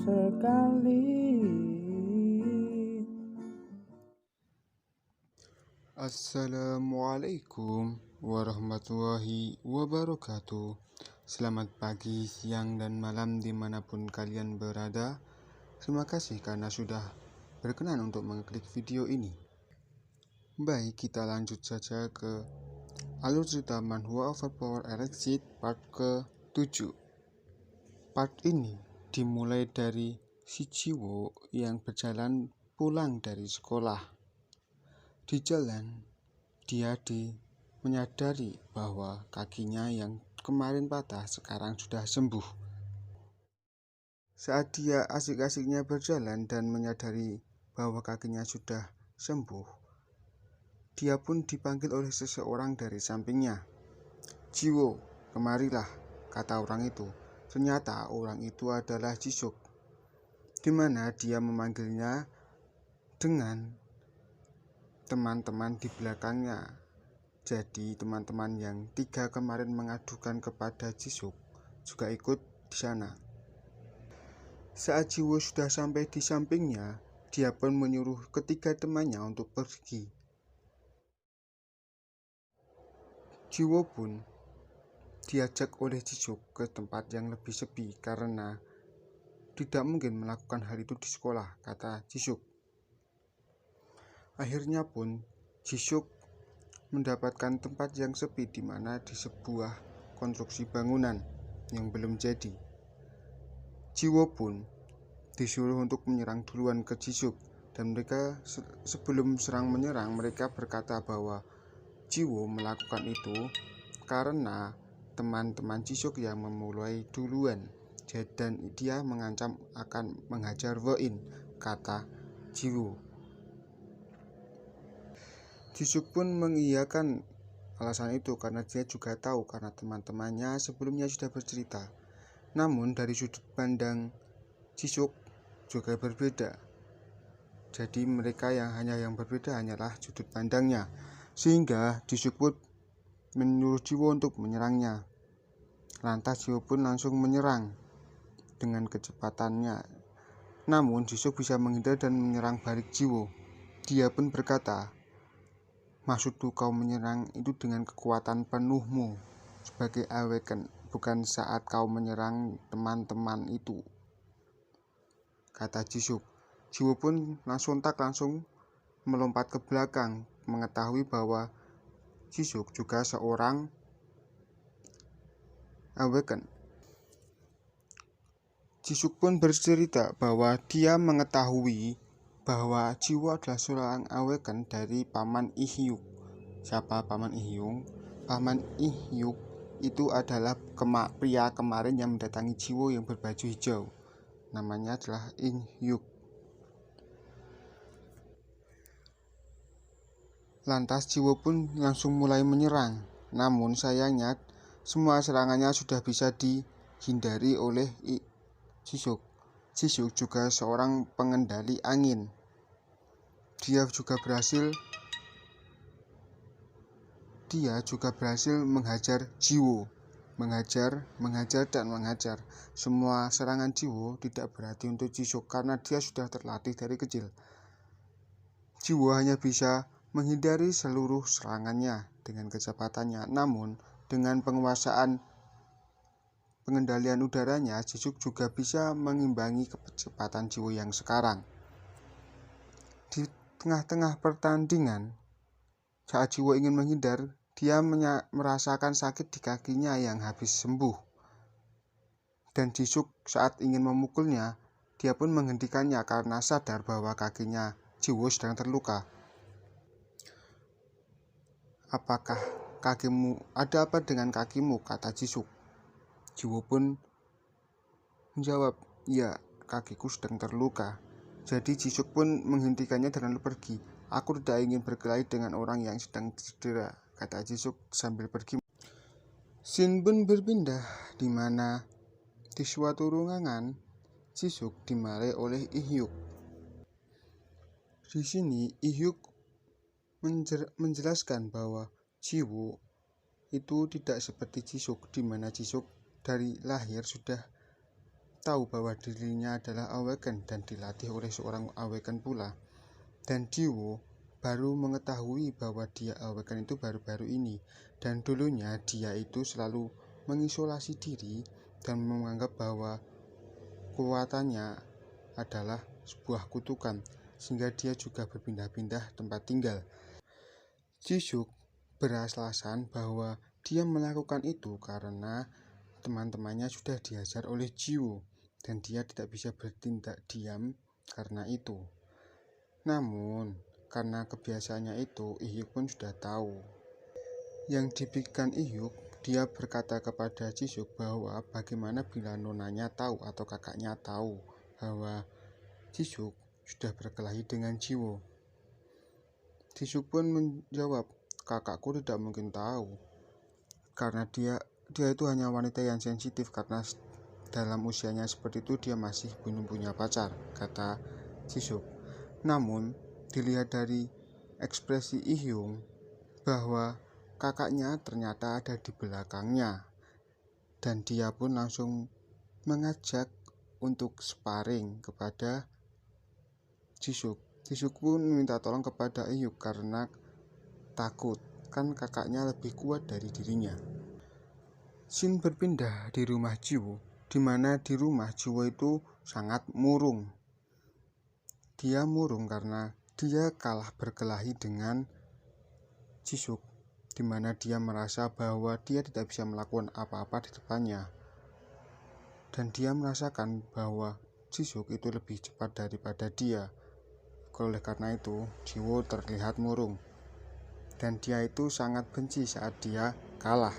sekali. Assalamualaikum warahmatullahi wabarakatuh. Selamat pagi, siang, dan malam dimanapun kalian berada. Terima kasih karena sudah berkenan untuk mengklik video ini. Baik, kita lanjut saja ke alur cerita Manhwa Overpower Exit part ke-7. Part ini dimulai dari si Jiwo yang berjalan pulang dari sekolah. Di jalan, dia menyadari bahwa kakinya yang kemarin patah sekarang sudah sembuh. Saat dia asik-asiknya berjalan dan menyadari bahwa kakinya sudah sembuh, dia pun dipanggil oleh seseorang dari sampingnya. "Jiwo, kemarilah," kata orang itu. Ternyata orang itu adalah Jisuk, di mana dia memanggilnya dengan teman-teman di belakangnya. Jadi teman-teman yang 3 kemarin mengadukan kepada Jisuk juga ikut di sana. Saat Jiwo sudah sampai di sampingnya, dia pun menyuruh ketiga temannya untuk pergi. Jiwo pun diajak oleh Jisuk ke tempat yang lebih sepi karena tidak mungkin melakukan hal itu di sekolah, kata Jisuk. Akhirnya pun Jisuk mendapatkan tempat yang sepi di mana di sebuah konstruksi bangunan yang belum jadi. Jiwo pun disuruh untuk menyerang duluan ke Jisuk, dan mereka sebelum serang menyerang mereka berkata bahwa Jiwo melakukan itu karena teman-teman Jisuk yang memulai duluan, dan dia mengancam akan menghajar Woin, kata Jiwo. Jisuk pun mengiyakan alasan itu karena dia juga tahu karena teman-temannya sebelumnya sudah bercerita. Namun dari sudut pandang Jisuk juga berbeda. Jadi mereka yang berbeda hanyalah sudut pandangnya. Sehingga Jisuk pun menyuruh Jiwo untuk menyerangnya. Lantas Jiwo pun langsung menyerang dengan kecepatannya. Namun Jisuk bisa menghindar dan menyerang balik Jiwo. Dia pun berkata, "Maksudku kau menyerang itu dengan kekuatan penuhmu sebagai Awaken, bukan saat kau menyerang teman-teman itu," kata Jisuk. Jiwo pun langsung melompat ke belakang, mengetahui bahwa Jisuk juga seorang Awaken. Jisuk pun bercerita bahwa dia mengetahui bahwa Jiwo adalah seorang Awaken dari Paman Ihyuk. Siapa Paman Ihyuk? Paman Ihyuk itu adalah pria kemarin yang mendatangi Jiwo yang berbaju hijau. Namanya adalah Ihyuk. Lantas Jiwo pun langsung mulai menyerang. Namun sayangnya semua serangannya sudah bisa dihindari oleh Jisuk. Jisuk juga seorang pengendali angin. Dia juga berhasil menghajar Jiwo. Mengajar. Semua serangan Jiwo tidak berarti untuk Jisuk karena dia sudah terlatih dari kecil. Jiwo hanya bisa menghindari seluruh serangannya dengan kecepatannya. Namun dengan pengendalian udaranya, Jisuk juga bisa mengimbangi kecepatan Jiwo yang sekarang. Di tengah-tengah pertandingan, saat Jiwo ingin menghindar, dia merasakan sakit di kakinya yang habis sembuh. Dan Jisuk saat ingin memukulnya, dia pun menghentikannya karena sadar bahwa kakinya Jiwo sedang terluka. "Apakah kakimu, ada apa dengan kakimu?" kata Jisuk. Jiwo pun menjawab, "Ya, kakiku sedang terluka." Jadi Jisuk pun menghentikannya dan lalu pergi. "Aku tidak ingin berkelahi dengan orang yang sedang cedera," kata Jisuk sambil pergi. Scene pun berpindah di mana di suatu ruangan Jisuk dimarahi oleh Ihyuk. Di sini Ihyuk menjelaskan bahwa Jiwo itu tidak seperti Jisuk, di mana Jisuk dari lahir sudah tahu bahwa dirinya adalah Awaken dan dilatih oleh seorang Awaken pula. Dan Jiwo baru mengetahui bahwa dia Awaken itu baru-baru ini, dan dulunya dia itu selalu mengisolasi diri dan menganggap bahwa kekuatannya adalah sebuah kutukan, sehingga dia juga berpindah-pindah tempat tinggal. Jisuk beralasan bahwa dia melakukan itu karena teman-temannya sudah diajar oleh Jiwo dan dia tidak bisa bertindak diam karena itu. Namun, karena kebiasaannya itu, Ihyuk pun sudah tahu. Yang dipikirkan Ihyuk, dia berkata kepada Jisuk bahwa bagaimana bila nonanya tahu atau kakaknya tahu bahwa Jisuk sudah berkelahi dengan Jiwo. Jisuk pun menjawab, kakakku tidak mungkin tahu, karena dia itu hanya wanita yang sensitif, karena dalam usianya seperti itu dia masih belum punya pacar, kata Jisuk. Namun, dilihat dari ekspresi Ihyung bahwa kakaknya ternyata ada di belakangnya, dan dia pun langsung mengajak untuk sparring kepada Jisuk. Jisuk pun meminta tolong kepada Ihyuk karena takut, kan kakaknya lebih kuat dari dirinya. Shin berpindah di rumah Jiwo, di mana di rumah Jiwo itu sangat murung. Dia murung karena dia kalah berkelahi dengan Jisuk, di mana dia merasa bahwa dia tidak bisa melakukan apa-apa di depannya. Dan dia merasakan bahwa Jisuk itu lebih cepat daripada dia. Oleh karena itu, Jiwo terlihat murung. Dan dia itu sangat benci saat dia kalah.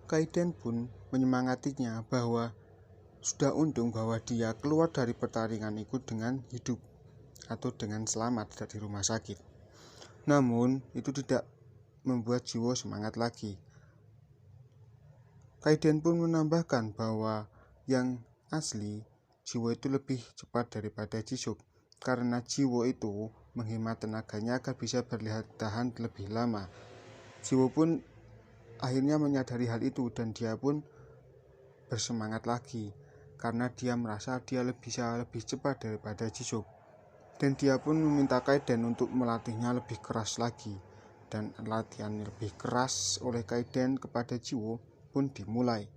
Kaiden pun menyemangatinya bahwa sudah untung bahwa dia keluar dari pertandingan itu dengan hidup atau dengan selamat dari rumah sakit. Namun itu tidak membuat Jiwo semangat lagi. Kaiden pun menambahkan bahwa yang asli Jiwo itu lebih cepat daripada Jisuk, karena Jiwo itu menghemat tenaganya agar bisa bertahan lebih lama. Jiwo pun akhirnya menyadari hal itu dan dia pun bersemangat lagi karena dia merasa dia bisa lebih cepat daripada Jisuk. Dan dia pun meminta Kaiden untuk melatihnya lebih keras lagi. Dan latihan lebih keras oleh Kaiden kepada Jiwo pun dimulai.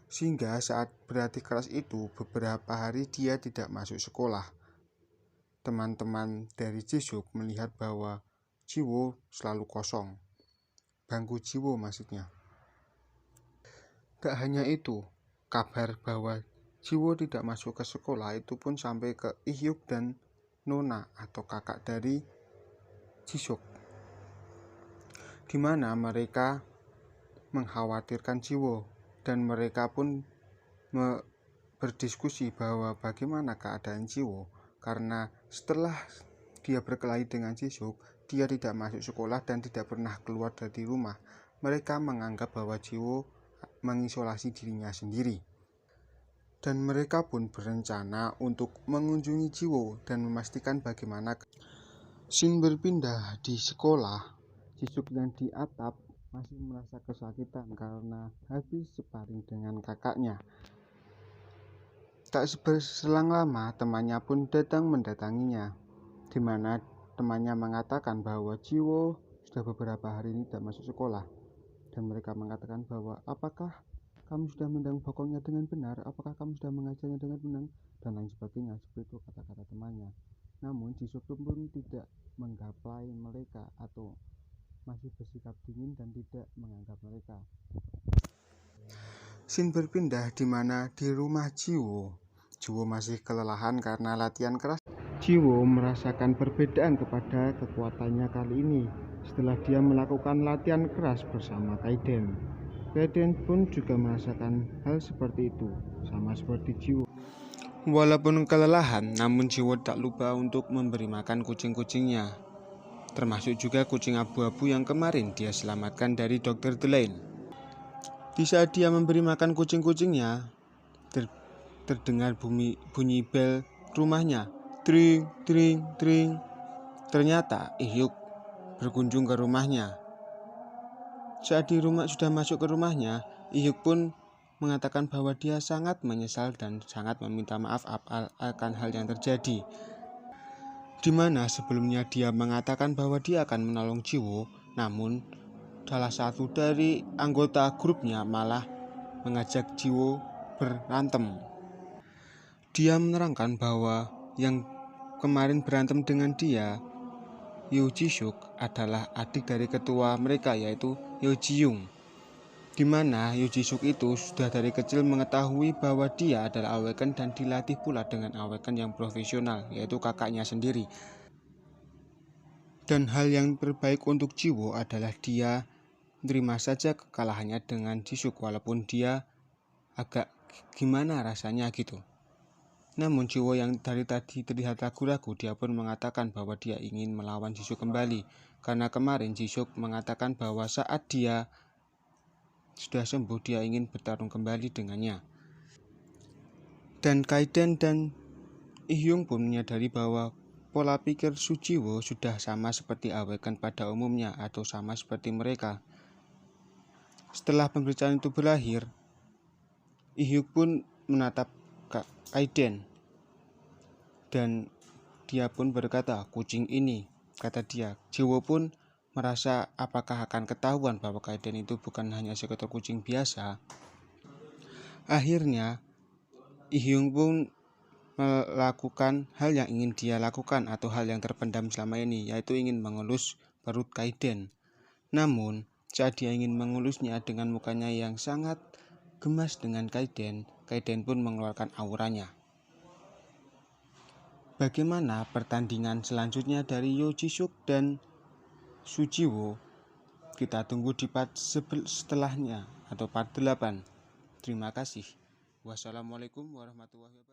Sehingga saat berlatih keras itu, beberapa hari dia tidak masuk sekolah. Teman-teman dari Jisuk melihat bahwa Jiwo selalu kosong. Bangku Jiwo maksudnya. Tak hanya itu, kabar bahwa Jiwo tidak masuk ke sekolah itu pun sampai ke Ihyuk dan Nona atau kakak dari Jisuk, di mana mereka mengkhawatirkan Jiwo dan mereka pun berdiskusi bahwa bagaimana keadaan Jiwo, karena setelah dia berkelahi dengan Jisuk, dia tidak masuk sekolah dan tidak pernah keluar dari rumah. Mereka menganggap bahwa Jiwo mengisolasi dirinya sendiri. Dan mereka pun berencana untuk mengunjungi Jiwo dan memastikan bagaimana. Shin berpindah di sekolah. Jisuk yang di atap masih merasa kesakitan karena habis sparring dengan kakaknya. Tak berselang lama, temannya pun datang mendatanginya, di mana temannya mengatakan bahwa Jiwo sudah beberapa hari ini tidak masuk sekolah. Dan mereka mengatakan bahwa apakah kamu sudah mendang bokongnya dengan benar, apakah kamu sudah mengajarnya dengan benar, dan lain sebagainya. Seperti itu kata-kata temannya. Namun Jisuk pun tidak menggapai mereka atau masih bersikap dingin dan tidak menganggap mereka. Shin berpindah di mana di rumah Jiwo. Jiwo masih kelelahan karena latihan keras. Jiwo merasakan perbedaan kepada kekuatannya kali ini setelah dia melakukan latihan keras bersama Kaiden. Kaiden pun juga merasakan hal seperti itu, sama seperti Jiwo. Walaupun kelelahan, namun Jiwo tak lupa untuk memberi makan kucing-kucingnya, termasuk juga kucing abu-abu yang kemarin dia selamatkan dari Dr. Delaine. Di saat dia memberi makan kucing-kucingnya, terdengar bunyi bel rumahnya. Tring, tring, tring. Ternyata Ihyuk berkunjung ke rumahnya. Saat sudah masuk ke rumahnya, Ihyuk pun mengatakan bahwa dia sangat menyesal dan sangat meminta maaf akan hal yang terjadi. Di mana sebelumnya dia mengatakan bahwa dia akan menolong Jiwo, namun salah satu dari anggota grupnya malah mengajak Jiwo berantem. Dia menerangkan bahwa yang kemarin berantem dengan dia, Yoo Ji-suk, adalah adik dari ketua mereka yaitu Yoo Ji-young. Di mana Yoo Ji-suk itu sudah dari kecil mengetahui bahwa dia adalah awaken dan dilatih pula dengan awaken yang profesional yaitu kakaknya sendiri. Dan hal yang terbaik untuk Jiwo adalah dia menerima saja kekalahannya dengan Ji-suk walaupun dia agak gimana rasanya gitu. Namun Jiwo yang dari tadi terlihat ragu-ragu, dia pun mengatakan bahwa dia ingin melawan Ji-suk kembali. Karena kemarin Ji-suk mengatakan bahwa saat dia sudah sembuh, dia ingin bertarung kembali dengannya. Dan Kaiden dan Ih-hyung pun menyadari bahwa pola pikir Jiwo sudah sama seperti awaken pada umumnya atau sama seperti mereka. Setelah pembicaraan itu berakhir, Ih-hyung pun menatap Kaiden dan dia pun berkata, "Kucing ini," kata dia. Jiwo pun merasa apakah akan ketahuan bahwa Kaiden itu bukan hanya seekor kucing biasa. Akhirnya Ih-hyung pun melakukan hal yang ingin dia lakukan atau hal yang terpendam selama ini, yaitu ingin mengelus perut Kaiden. Namun saat dia ingin mengelusnya dengan mukanya yang sangat gemas dengan Kaiden, Kaiden pun mengeluarkan auranya. Bagaimana pertandingan selanjutnya dari Yoo Ji-suk dan Jiwo? Kita tunggu di part setelahnya atau part 8. Terima kasih. Wassalamualaikum warahmatullahi wabarakatuh.